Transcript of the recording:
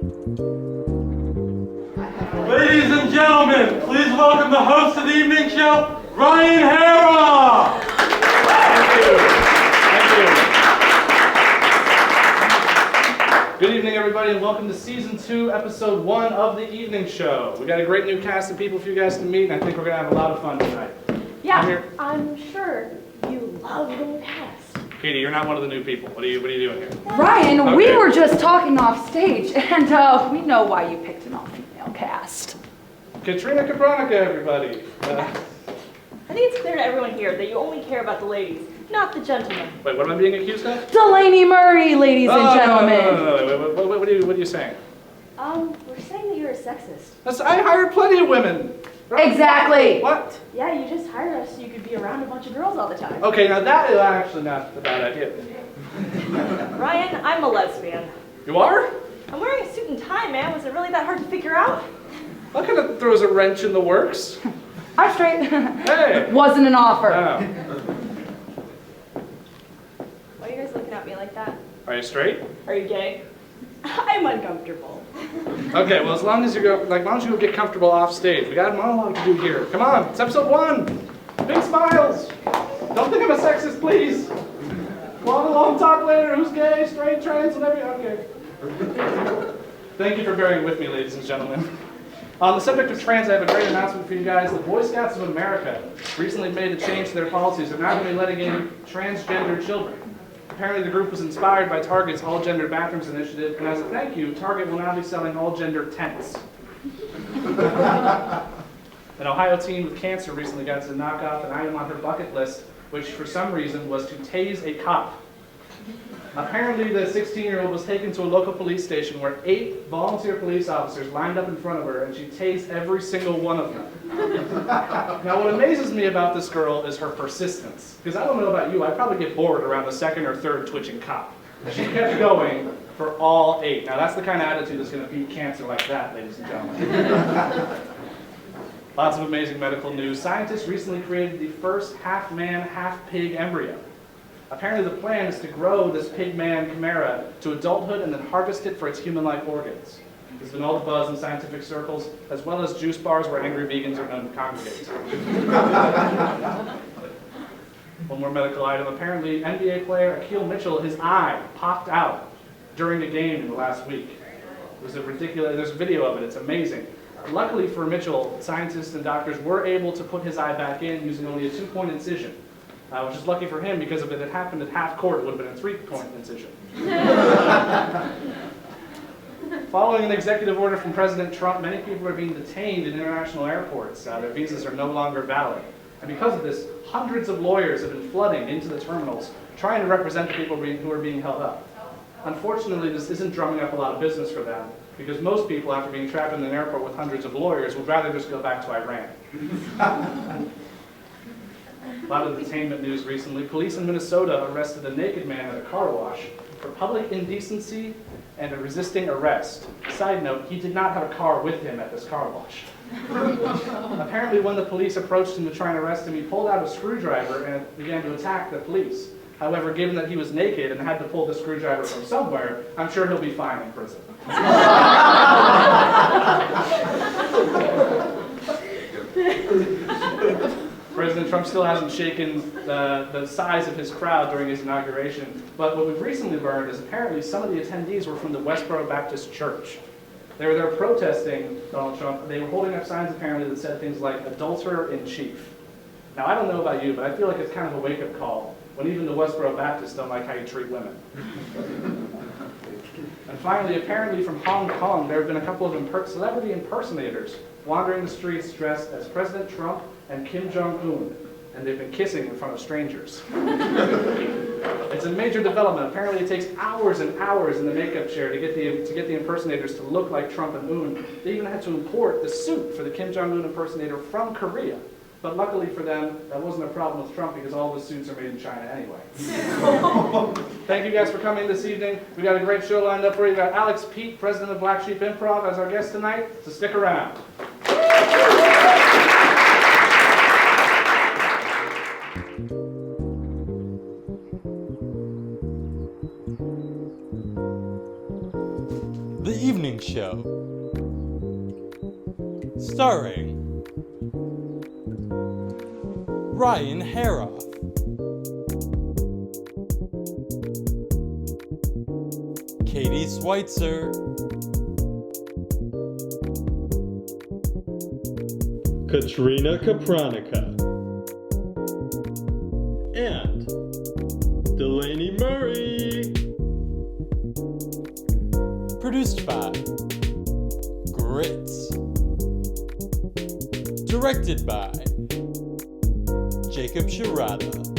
Ladies and gentlemen, please welcome the host of the evening show, Ryan Harroff! Thank you. Good evening, everybody, and welcome to Season 2, Episode 1 of the evening show. We got a great new cast of people for you guys to meet, and I think we're going to have a lot of fun tonight. Yeah, I'm sure you love the new cast. Katie, you're not one of the new people. What are you doing here? Ryan, Okay. we were just talking off stage, and we know why you picked an all-female cast. Katrina, Kopronica, everybody. I think it's clear to everyone here that you only care about the ladies, not the gentlemen. Wait, what am I being accused of? Delaney Murray, ladies and gentlemen. No. What are you saying? We're saying that you're a sexist. I hired plenty of women. Exactly. What? Yeah, you just hired us so you could be around a bunch of girls all the time. Okay, now that is actually not a bad idea. Ryan, I'm a lesbian. You are? I'm wearing a suit and tie, man. Was it really that hard to figure out? That kind of throws a wrench in the works. I'm straight. Hey. Wasn't an offer. Oh. Why are you guys looking at me like that? Are you straight? Are you gay? I'm uncomfortable. Okay, well, as long as you go, why don't you go get comfortable off stage? We got a monologue to do here. Come on, it's episode 1. Big smiles. Don't think I'm a sexist, please. Long talk later. Who's gay, straight, trans, whatever. Okay. Thank you for bearing with me, ladies and gentlemen. On the subject of trans, I have a great announcement for you guys. The Boy Scouts of America recently made a change to their policies. They're now going to be letting in transgender children. Apparently the group was inspired by Target's all-gender bathrooms initiative, and as a thank you, Target will now be selling all-gender tents. An Ohio teen with cancer recently got to knock off an item on her bucket list, which for some reason was to tase a cop. Apparently the 16-year-old was taken to a local police station where 8 volunteer police officers lined up in front of her, and she tased every single one of them. Now what amazes me about this girl is her persistence. Because I don't know about you, I'd probably get bored around the 2nd or 3rd twitching cop. She kept going for all 8. Now that's the kind of attitude that's going to beat cancer like that, ladies and gentlemen. Lots of amazing medical news. Scientists recently created the first half-man, half-pig embryo. Apparently the plan is to grow this pig-man chimera to adulthood and then harvest it for its human-like organs. There's been all the buzz in scientific circles, as well as juice bars where angry vegans are known to congregate. One more medical item. Apparently NBA player Akil Mitchell, his eye popped out during a game in the last week. It was a ridiculous, there's a video of it, it's amazing. Luckily for Mitchell, scientists and doctors were able to put his eye back in using only a 2-point incision. Which is lucky for him, because if it had happened at half court, it would have been a 3-point incision. Following an executive order from President Trump, many people are being detained in international airports. Their visas are no longer valid. And because of this, hundreds of lawyers have been flooding into the terminals, trying to represent the people who are being held up. Unfortunately, this isn't drumming up a lot of business for them, because most people, after being trapped in an airport with hundreds of lawyers, would rather just go back to Iran. A lot of detainment news recently. Police in Minnesota arrested a naked man at a car wash for public indecency and a resisting arrest. Side note, he did not have a car with him at this car wash. Apparently when the police approached him to try and arrest him, he pulled out a screwdriver and began to attack the police. However, given that he was naked and had to pull the screwdriver from somewhere, I'm sure he'll be fine in prison. President Trump still hasn't shaken the size of his crowd during his inauguration, but what we've recently learned is apparently some of the attendees were from the Westboro Baptist Church. They were there protesting Donald Trump. They were holding up signs apparently that said things like "Adulterer in Chief." Now I don't know about you, but I feel like it's kind of a wake-up call when even the Westboro Baptists don't like how you treat women. And finally, apparently from Hong Kong, there have been a couple of celebrity impersonators wandering the streets dressed as President Trump and Kim Jong-un, and they've been kissing in front of strangers. It's a major development. Apparently it takes hours and hours in the makeup chair to get the impersonators to look like Trump and Un. They even had to import the suit for the Kim Jong-un impersonator from Korea. But luckily for them, that wasn't a problem with Trump because all the suits are made in China anyway. Thank you guys for coming this evening. We got a great show lined up for you. We got Alex Pete, president of Black Sheep Improv, as our guest tonight, so stick around. the Evening Show. Starring Ryan Harroff, Katie Sweitzer, Katrina Kopronica, and Delaney Murray. Produced by Grits. Directed by Sciarrotta.